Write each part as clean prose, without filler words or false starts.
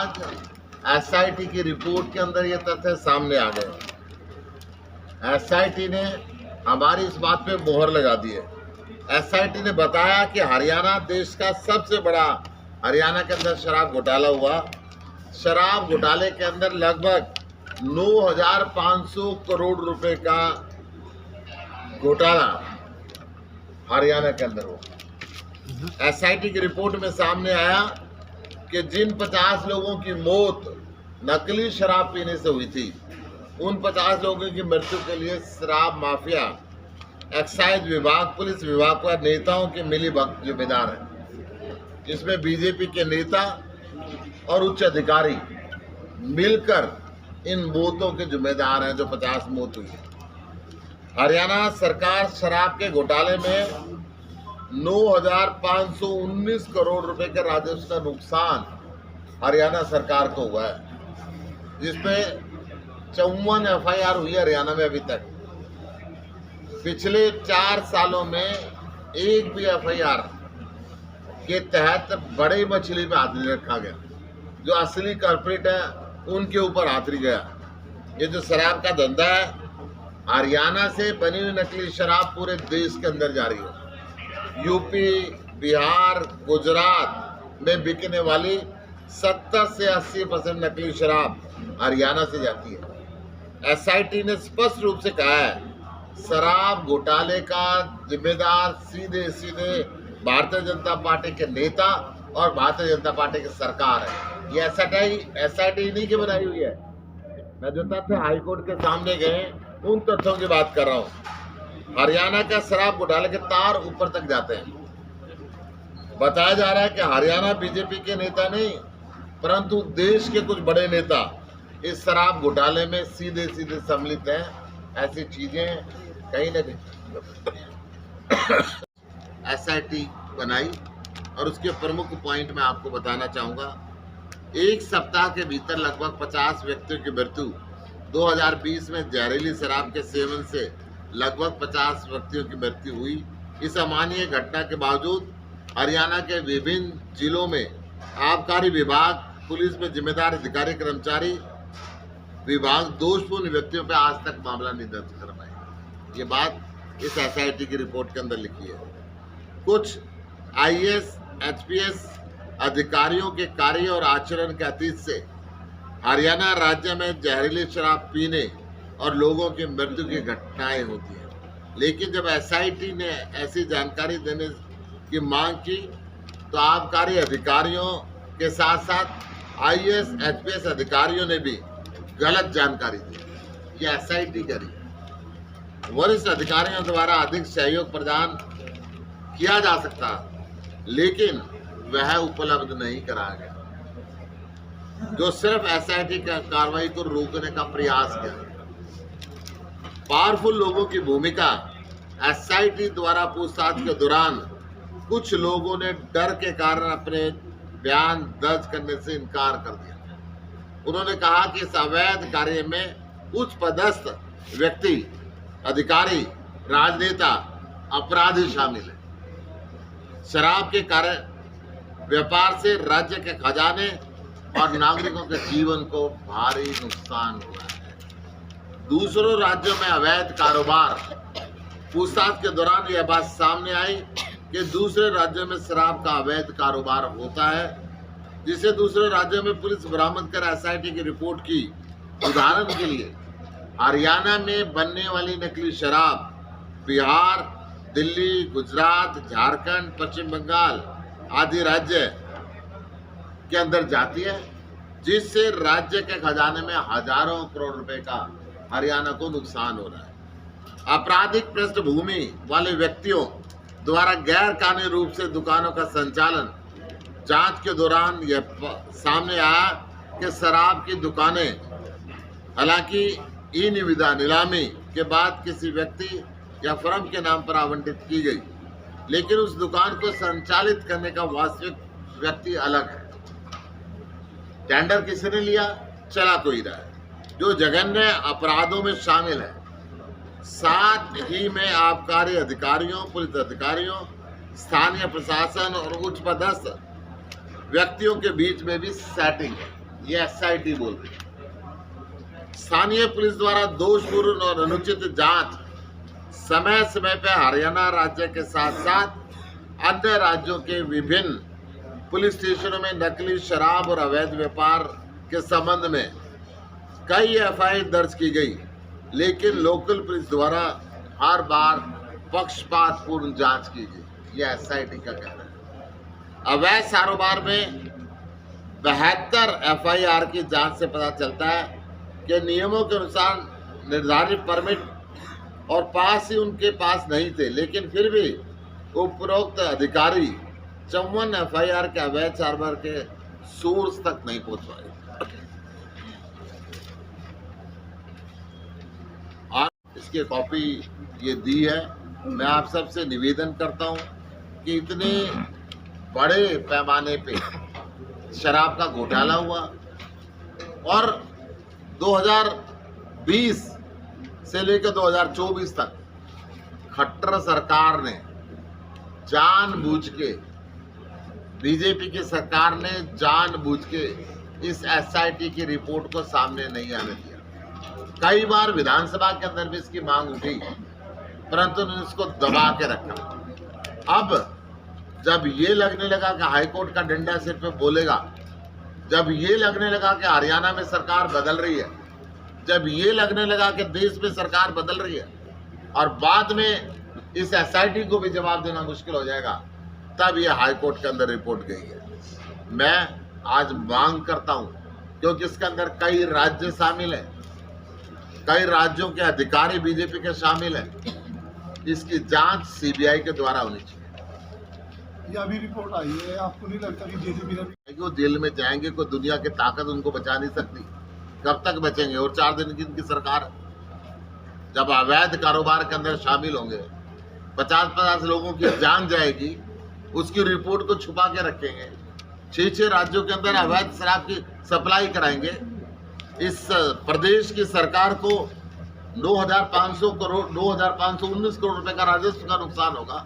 आज एसआईटी की रिपोर्ट के अंदर ये तथ्य सामने आ गए। एसआईटी ने हमारी इस बात पे मोहर लगा दी है। एसआईटी ने बताया कि हरियाणा देश का सबसे बड़ा, हरियाणा के अंदर शराब घोटाला हुआ। शराब घोटाले के अंदर लगभग 9,500 करोड़ रुपए का घोटाला हरियाणा के अंदर हुआ। एसआईटी की रिपोर्ट में सामने आया कि जिन 50 लोगों की मौत नकली शराब पीने से हुई थी, उन 50 लोगों की मृत्यु के लिए शराब माफिया, एक्साइज विभाग, पुलिस विभाग व नेताओं के मिलीभगत जिम्मेदार हैं। इसमें बीजेपी के नेता और उच्च अधिकारी मिलकर इन मौतों के जिम्मेदार हैं, जो 50 मौत हुई। हरियाणा सरकार शराब के घोटाले में 9,519 करोड़ रुपए के राजस्व का नुकसान हरियाणा सरकार को हुआ है, जिसमें 54 एफआईआर हुई हरियाणा में अभी तक। पिछले 4 सालों में एक भी एफआईआर के तहत बड़ी मछली पे हाथ नहीं रखा गया। जो असली कल्प्रिट है उनके ऊपर हाथ नहीं गया। ये जो शराब का धंधा है, हरियाणा से बनी हुई नकली शराब पूरे देश के अंदर जारी है। यूपी, बिहार, गुजरात में बिकने वाली 70 से 80% नकली शराब हरियाणा से जाती है। एसआईटी ने स्पष्ट रूप से कहा है, शराब घोटाले का जिम्मेदार सीधे सीधे भारतीय जनता पार्टी के नेता और भारतीय जनता पार्टी की सरकार है। ये एसआईटी नहीं की बनाई हुई है। मैं जो तथ्य हाईकोर्ट के सामने गए उन तथ्यों की बात कर रहा हूँ। हरियाणा का शराब घोटाले के तार ऊपर तक जाते हैं। बताया जा रहा है कि हरियाणा बीजेपी के नेता नहीं, परंतु देश के कुछ बड़े नेता इस शराब घोटाले में सीधे सीधे सम्मिलित हैं। ऐसी चीजें कहीं न कहीं एसआईटी बनाई और उसके प्रमुख पॉइंट मैं आपको बताना चाहूँगा। एक सप्ताह के भीतर लगभग 50 व्यक्तियों की मृत्यु। 2020 में जहरीली शराब के सेवन से लगभग 50 व्यक्तियों की मृत्यु हुई। इस अमानवीय घटना के बावजूद हरियाणा के विभिन्न जिलों में आबकारी विभाग, पुलिस में जिम्मेदार अधिकारी कर्मचारी विभाग दोषपूर्ण व्यक्तियों पर आज तक मामला नहीं दर्ज कर पाए। ये बात इस एसआईटी की रिपोर्ट के अंदर लिखी है। कुछ आईएएस, एचपीएस अधिकारियों के कार्य और आचरण के अतीत से हरियाणा राज्य में जहरीली शराब पीने और लोगों की मृत्यु की घटनाएं होती हैं। लेकिन जब एसआईटी ने ऐसी जानकारी देने की मांग की तो आबकारी अधिकारियों के साथ साथ आईएएस, एचपीएस अधिकारियों ने भी गलत जानकारी दी। ये एसआईटी करी। वरिष्ठ अधिकारियों द्वारा अधिक सहयोग प्रदान किया जा सकता, लेकिन वह उपलब्ध नहीं कराया गया, जो सिर्फ एसआईटी का कार्रवाई को रोकने का प्रयास किया। पावरफुल लोगों की भूमिका। एसआईटी द्वारा पूछताछ के दौरान कुछ लोगों ने डर के कारण अपने बयान दर्ज करने से इनकार कर दिया। उन्होंने कहा कि इस अवैध कार्य में उच्च पदस्थ व्यक्ति, अधिकारी, राजनेता, अपराधी शामिल है। शराब के कारण व्यापार से राज्य के खजाने और नागरिकों के जीवन को भारी नुकसान हुआ है। दूसरों राज्यों में अवैध कारोबार। पूछताछ के दौरान यह बात सामने आई कि दूसरे राज्यों में शराब का अवैध कारोबार होता है, जिसे दूसरे राज्यों में पुलिस बरामद कर एसआईटी की रिपोर्ट की। उदाहरण के लिए हरियाणा में बनने वाली नकली शराब बिहार, दिल्ली, गुजरात, झारखंड, पश्चिम बंगाल आदि राज्य के अंदर जाती है, जिससे राज्य के खजाने में हजारों करोड़ रुपए का हरियाणा को नुकसान हो रहा है। आपराधिक पृष्ठभूमि वाले व्यक्तियों द्वारा गैर कानूनी रूप से दुकानों का संचालन। जांच के दौरान यह सामने आया कि शराब की दुकानें हालांकि ई निविदा नीलामी के बाद किसी व्यक्ति या फर्म के नाम पर आवंटित की गई, लेकिन उस दुकान को संचालित करने का वास्तविक व्यक्ति अलग है। टेंडर किसने लिया, चला कोई रहा है, जो जघन्य अपराधों में शामिल है। साथ ही में आबकारी अधिकारियों, पुलिस अधिकारियों, स्थानीय प्रशासन और उच्च पदस्थ व्यक्तियों के बीच में भी सेटिंग है। ये एसआईटी बोल रही है। स्थानीय पुलिस द्वारा दोषपूर्ण और अनुचित जांच समय समय पर हरियाणा राज्य के साथ साथ अन्य राज्यों के विभिन्न पुलिस स्टेशनों में नकली शराब और अवैध व्यापार के संबंध में कई एफआईआर दर्ज की गई, लेकिन लोकल पुलिस द्वारा हर बार पक्षपातपूर्ण जांच की गई। यह एसआईटी का कहना है। अवैध कारोबार में 72 एफआईआर की जांच से पता चलता है कि नियमों के अनुसार निर्धारित परमिट और पास ही उनके पास नहीं थे, लेकिन फिर भी उपरोक्त अधिकारी 54 एफआईआर के अवैध कारोबार के सोर्स तक नहीं पहुंच पाए। इसकी कॉपी ये दी है। मैं आप सबसे निवेदन करता हूं कि इतने बड़े पैमाने पे शराब का घोटाला हुआ और 2020 से लेकर 2024 तक खट्टर सरकार ने जानबूझ के, बीजेपी की सरकार ने जानबूझ के इस एसआईटी की रिपोर्ट को सामने नहीं आने दिया। कई बार विधानसभा के अंदर भी इसकी मांग उठी, परंतु उन्होंने इसको दबा के रखा। अब जब ये लगने लगा कि हाईकोर्ट का डंडा सिर पे बोलेगा, जब ये लगने लगा कि हरियाणा में सरकार बदल रही है, जब ये लगने लगा कि देश में सरकार बदल रही है और बाद में इस एसआईटी को भी जवाब देना मुश्किल हो जाएगा, तब ये हाईकोर्ट के अंदर रिपोर्ट गई है। मैं आज मांग करता हूं, क्योंकि इसके अंदर कई राज्य शामिल हैं, कई राज्यों के अधिकारी बीजेपी के शामिल हैं, इसकी जांच सीबीआई के द्वारा होनी चाहिए। ये अभी रिपोर्ट आई है, आपको नहीं लगता कि जेसीबी ने वो जेल में जाएंगे? कोई दुनिया की ताकत उनको बचा नहीं सकती। कब तक बचेंगे? और 4 दिन की इनकी सरकार, जब अवैध कारोबार के अंदर शामिल होंगे, 50-50 लोगों की जान जाएगी, उसकी रिपोर्ट को छुपा के रखेंगे। 6 राज्यों के अंदर अवैध शराब की सप्लाई कराएंगे। इस प्रदेश की सरकार को 9,519 करोड़ रुपए का राजस्व का नुकसान होगा।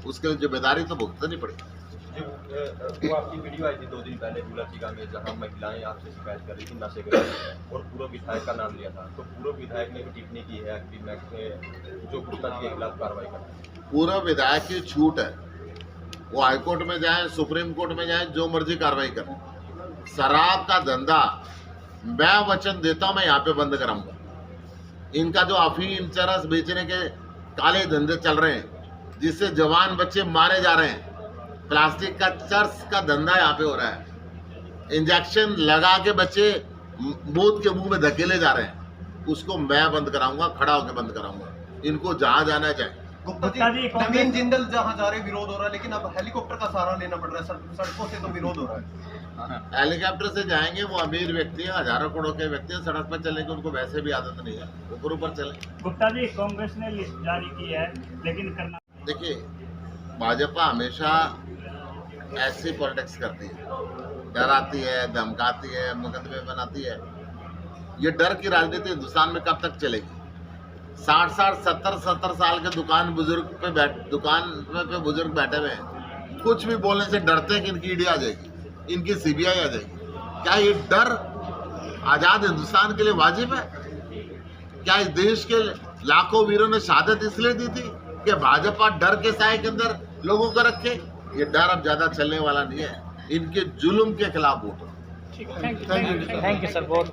उसके लिए जिम्मेदारी तो भुगतनी पड़ेगी। वो आपकी वीडियो आई थी 2 दिन पहले बुलाचिका में, जहां महिलाएं आपसे शिकायत कर रही थी नशे के और पूर्व विधायक का नाम लिया था, तो पूर्व विधायक ने भी टिप्पणी की है कि मैं जो गुप्ता जी के खिलाफ कार्रवाई कर। पूर्व विधायक की छूट है, वो हाईकोर्ट में जाए, सुप्रीम कोर्ट में जाए, जो मर्जी कार्रवाई करें। शराब का धंधा मैं वचन देता हूं, मैं यहाँ पे बंद कराऊंगा। इनका जो अफीम चरस बेचने के काले धंधे चल रहे हैं, जिससे जवान बच्चे मारे जा रहे हैं, प्लास्टिक का चरस का धंधा यहाँ पे हो रहा है, इंजेक्शन लगा के बच्चे मौत के मुंह में धकेले जा रहे हैं, उसको मैं बंद कराऊंगा, खड़ा होकर बंद कराऊंगा। इनको जहां जाना जाए। नवीन जिंदल जहां जा रहे विरोध हो रहा है, लेकिन अब हेलीकॉप्टर का सहारा लेना पड़ रहा है, सड़कों से तो विरोध हो रहा है। हेलीकॉप्टर से जाएंगे, वो अमीर व्यक्ति है, हजारों करोड़ों के व्यक्ति है, सड़क पर चलेंगे, उनको वैसे भी आदत नहीं है, ऊपर चले। गुप्ता जी, कांग्रेस ने लिस्ट जारी की है, लेकिन करना, देखिए, भाजपा हमेशा ऐसी पॉलिटिक्स करती है, डराती है, धमकाती है, मुकदमे बनाती है। ये डर की राजनीति हिंदुस्तान में कब तक चलेगी? 60-60, 70-70 साल के दुकान पे बुजुर्ग बैठे हुए हैं, कुछ भी बोलने से डरते हैं कि इनकी ईडी आ जाएगी, इनकी सीबीआई आ जाएगी। क्या ये डर आजाद हिंदुस्तान के लिए वाजिब है? क्या इस देश के लाखों वीरों ने शहादत इसलिए दी थी कि भाजपा डर के साए के अंदर लोगों को रखे? ये डर अब ज्यादा चलने वाला नहीं है। इनके जुल्म के खिलाफ वोट। Thank you sir. बहुत